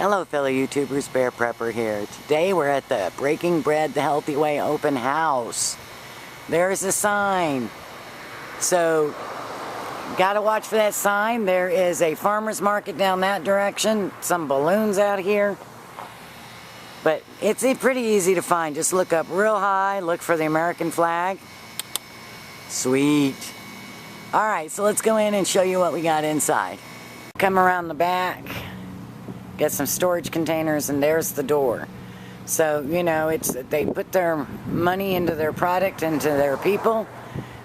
Hello fellow YouTubers, Bear Prepper here. Today we're at the Breaking Bread the Healthy Way open house. There's a sign. So, gotta watch for that sign. There is a farmer's market down that direction. Some balloons out here. But it's pretty easy to find. Just look up real high, look for the American flag. Sweet. Alright, so let's go in and show you what we got inside. Come around the back. Get some storage containers, and there's the door. So, you know, they put their money into their product, into their people,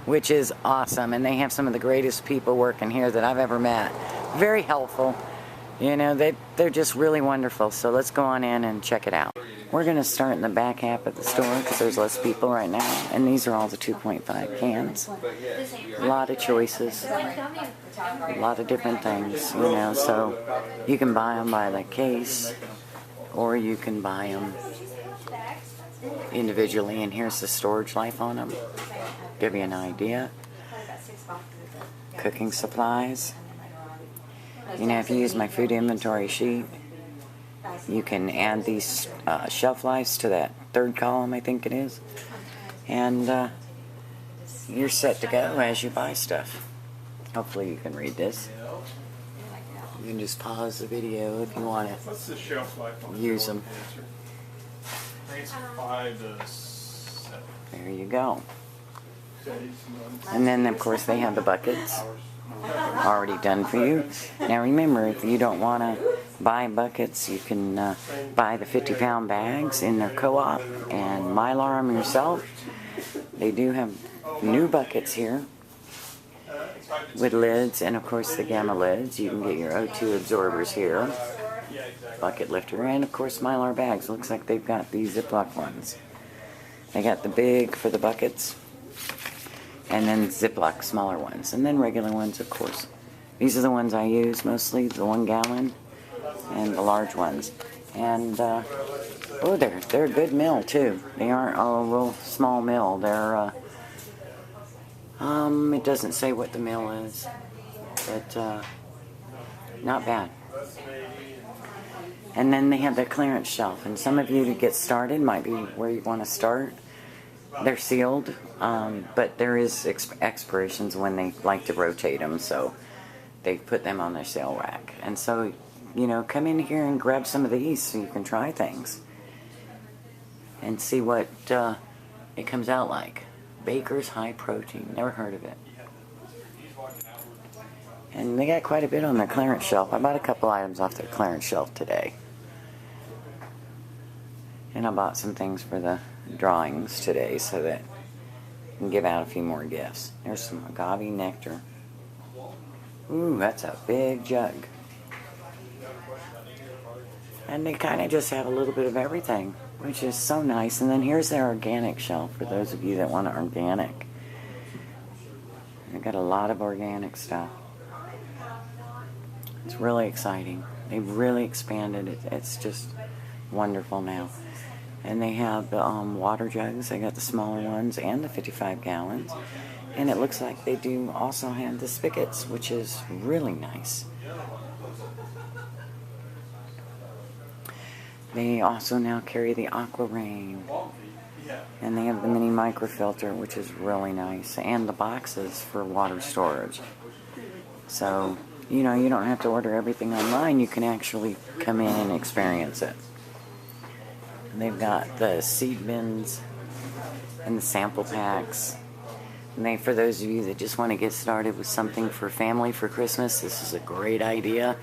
which is awesome. And they have some of the greatest people working here that I've ever met. Very helpful. You know, they're just really wonderful. So let's go on in and check it out. We're going to start in the back half of the store because there's less people right now. And these are all the 2.5 cans. A lot of choices. A lot of different things, you know. So you can buy them by the case, or you can buy them individually. And here's the storage life on them. Give you an idea. Cooking supplies. You know, if you use my food inventory sheet, you can add these shelf lives to that third column, I think it is. And you're set to go as you buy stuff. Hopefully you can read this. You can just pause the video if you want to use them. There you go. And then, of course, they have the buckets already done for you. Now remember, if you don't want to buy buckets, you can buy the 50-pound bags in their co-op and Mylar them yourself. They do have new buckets here with lids, and of course the Gamma lids. You can get your O2 absorbers here, bucket lifter, and of course Mylar bags. Looks like they've got these Ziploc ones. They got the big for the buckets, and then Ziploc smaller ones, and then regular ones, of course. These are the ones I use mostly, the 1 gallon and the large ones. And oh, they're a good mill too. They aren't a real small mill. They're it doesn't say what the mill is, but not bad. And then they have their clearance shelf, and some of you to get started might be where you want to start. They're sealed, but there is expirations when they like to rotate them, so they put them on their sale rack. And so, you know, come in here and grab some of these so you can try things and see what it comes out like. Baker's High Protein. Never heard of it. And they got quite a bit on their clearance shelf. I bought a couple items off their clearance shelf today. And I bought some things for the drawings today so that I can give out a few more gifts. There's some agave nectar. Ooh, that's a big jug. And they kind of just have a little bit of everything, which is so nice. And then here's their organic shelf for those of you that want organic. They've got a lot of organic stuff. It's really exciting. They've really expanded it. It's just wonderful now. And they have the water jugs. They got the smaller ones and the 55 gallons. And it looks like they do also have the spigots, which is really nice. They also now carry the Aqua Rain. And they have the mini microfilter, which is really nice. And the boxes for water storage. So, you know, you don't have to order everything online. You can actually come in and experience it. And they've got the seed bins and the sample packs. And for those of you that just want to get started with something for family for Christmas, this is a great idea.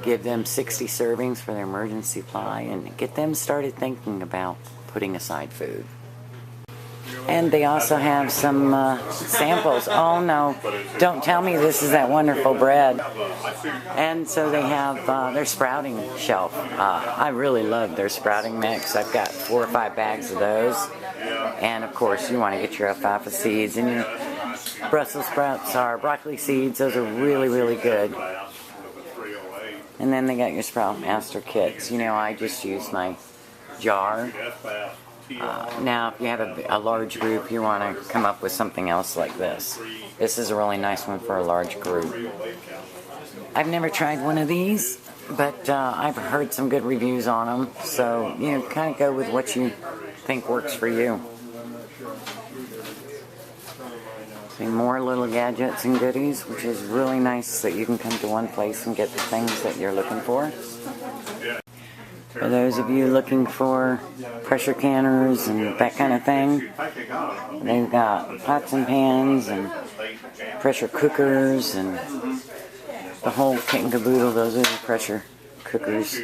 Give them 60 servings for their emergency supply and get them started thinking about putting aside food. And they also have some samples. Oh no, don't tell me this is that wonderful bread. And so they have their sprouting shelf. I really love their sprouting mix. I've got 4 or 5 bags of those. And of course you want to get your alfalfa seeds and your Brussels sprouts or broccoli seeds. Those are really, really good. And then they got your Sprout Master kits. You know, I just use my jar. Now, if you have a large group, you want to come up with something else like this. This is a really nice one for a large group. I've never tried one of these, but I've heard some good reviews on them. So, you know, kind of go with what you think works for you. See, more little gadgets and goodies, which is really nice that you can come to one place and get the things that you're looking for. For those of you looking for pressure canners and that kind of thing, they've got pots and pans and pressure cookers and the whole kit and caboodle. Those are the pressure cookers.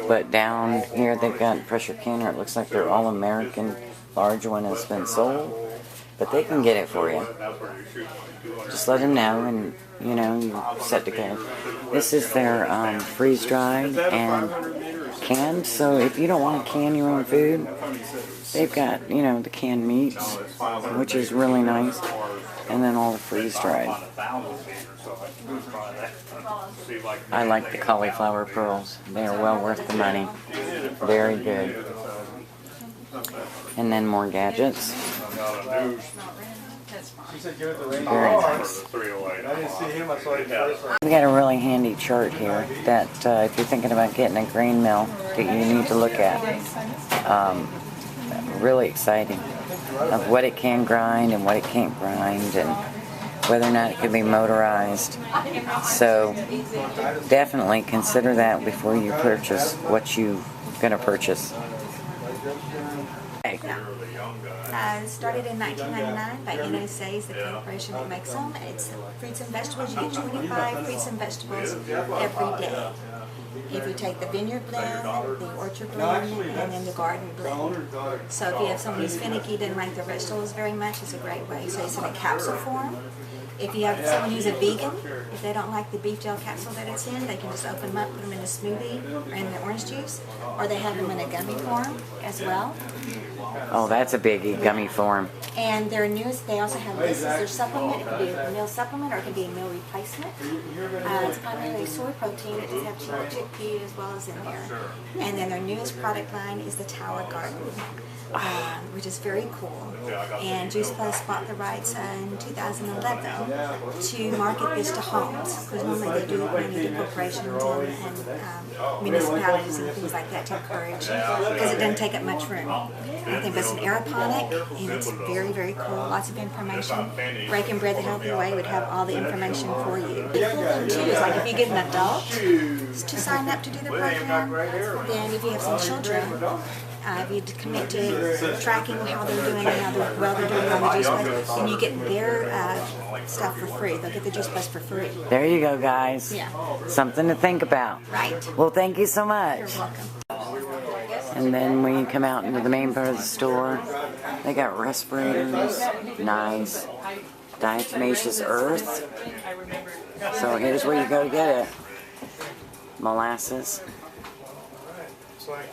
But down here they've got pressure canner. It looks like their all-American large one has been sold. But they can get it for you. Just let them know, and you know, you're set to go. This is their freeze-dried and canned. So if you don't want to can your own food, they've got, you know, the canned meats, which is really nice, and then all the freeze-dried. I like the cauliflower pearls. They are well worth the money. Very good. And then more gadgets. Very nice. We got a really handy chart here that if you're thinking about getting a grain mill that you need to look at. Really exciting of what it can grind and what it can't grind and whether or not it can be motorized. So definitely consider that before you purchase what you're going to purchase. Started in 1999 by NSA's, the corporation that makes them. It's fruits and vegetables. You get 25 fruits and vegetables every day. If you take the vineyard blend, the orchard blend, and then the garden blend. So if you have someone who's finicky, doesn't like their vegetables very much, it's a great way. So it's in a capsule form. If you have someone who's a vegan, if they don't like the beef gel capsule that it's in, they can just open them up, put them in a smoothie or in the orange juice, or they have them in a gummy form as well. Oh, that's a biggie, gummy form. And their newest, they also have this as their supplement. It could be a meal supplement or it could be a meal replacement. It's primarily soy protein. It does have chickpea as well as in there. And then their newest product line is the Tower Garden, which is very cool. And Juice Plus bought the rights in 2011 to market this to homes, because normally they do it mainly to corporations and municipalities and things like that to encourage, because it doesn't take up much room. I think it's an aeroponic, and it's very, very cool. Lots of information. Breaking Bread the Healthy Way would have all the information for you. The cool thing too is, like, if you get an adult to sign up to do the program, then if you have some children, if you commit to tracking how they're doing and how well they're doing on the Juice Plus, then you get their stuff for free. They'll get the Juice Plus for free. There you go, guys. Yeah. Something to think about. Right. Well, thank you so much. You're welcome. And then when you come out into the main part of the store, they got respirators, nice, diatomaceous earth. So here's where you go get it. Molasses.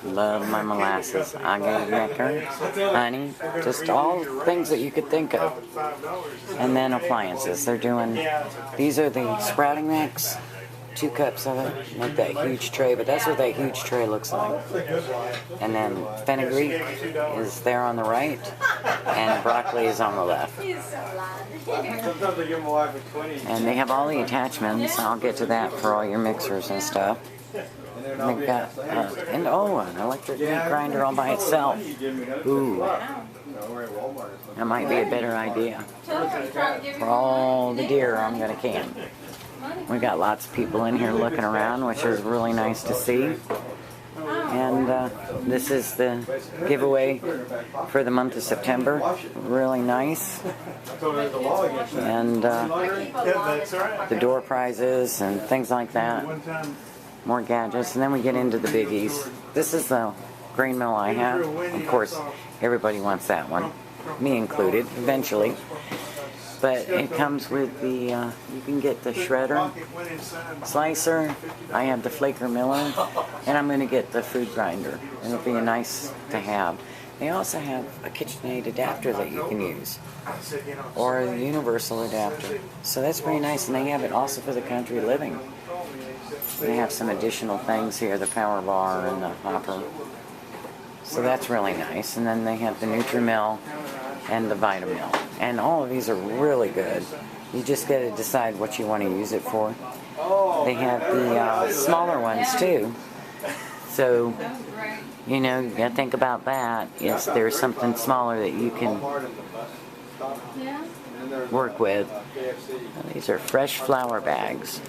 Love my molasses. agar-agar, honey, just all things that you could think of. And then appliances. They're doing, these are the sprouting mix. 2 cups of it, make that huge tray, but that's what that huge tray looks like. And then fenugreek is there on the right, and broccoli is on the left. And they have all the attachments. I'll get to that for all your mixers and stuff. And they've got, an electric meat grinder all by itself. Ooh. That might be a better idea. For all the deer I'm going to can. We got lots of people in here looking around, which is really nice to see. And this is the giveaway for the month of September. Really nice. And the door prizes and things like that. More gadgets. And then we get into the biggies. This is the grain mill I have. Of course, everybody wants that one. Me included, eventually. But it comes with the, you can get the shredder, slicer, I have the flaker miller, and I'm going to get the food grinder. It'll be nice to have. They also have a KitchenAid adapter that you can use, or a universal adapter. So that's pretty nice, and they have it also for the country living. They have some additional things here, the power bar and the hopper. So that's really nice. And then they have the NutriMill and the Vitamil. And all of these are really good. You just got to decide what you want to use it for. They have the smaller ones too. So, you know, you gotta think about that. If there's something smaller that you can work with. These are fresh flour bags.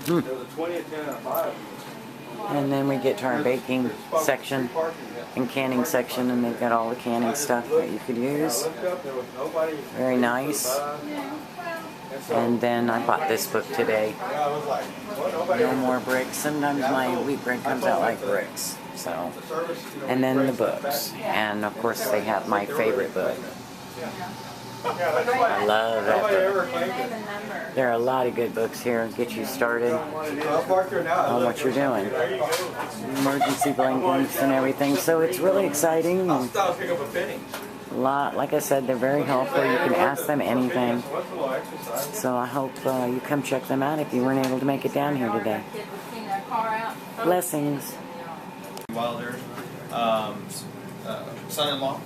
And then we get to our baking section and canning section, and they've got all the canning stuff that you could use. Very nice. And then I bought this book today. No More Bricks. Sometimes my wheat bread comes out like bricks. So, and then the books. And of course they have my favorite book. I love that book. There are a lot of good books here. Get you started on what you're doing. Emergency blankets and everything. So it's really exciting. And a lot, like I said, they're very helpful. You can ask them anything. So I hope you come check them out if you weren't able to make it down here today. Blessings. Wilder, son-in-law.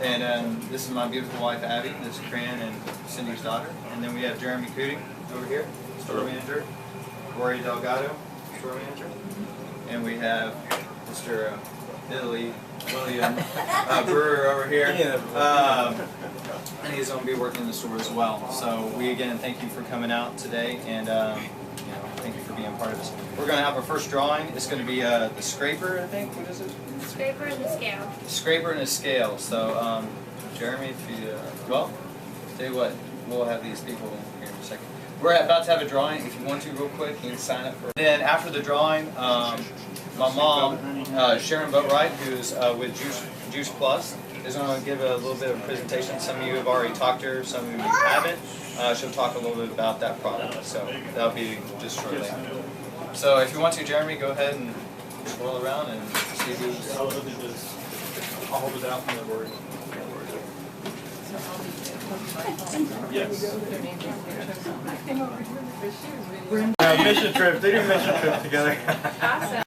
And this is my beautiful wife, Abby. This is Fran and Cindy's daughter. And then we have Jeremy Cooting over here, store manager. Rory Delgado, store manager. And we have Mr. William Brewer over here. And he's going to be working in the store as well. So we again thank you for coming out today, and thank you for being part of this. We're going to have our first drawing. It's going to be the scraper, I think. What is it? Scraper and the scale. Scraper and a scale. So, Jeremy, if you, well, tell you what, we'll have these people here in a second. We're about to have a drawing. If you want to, real quick, you can sign up for it. Then after the drawing, my mom, Sharon Boatwright, who's with Juice Plus, is going to give a little bit of a presentation. Some of you have already talked to her, some of you haven't. She'll talk a little bit about that product. So that'll be just shortly. So if you want to, Jeremy, go ahead and swirl around and see who's... I'll hold it out from the word. Yes. Mission trip. They do mission trip together. Awesome.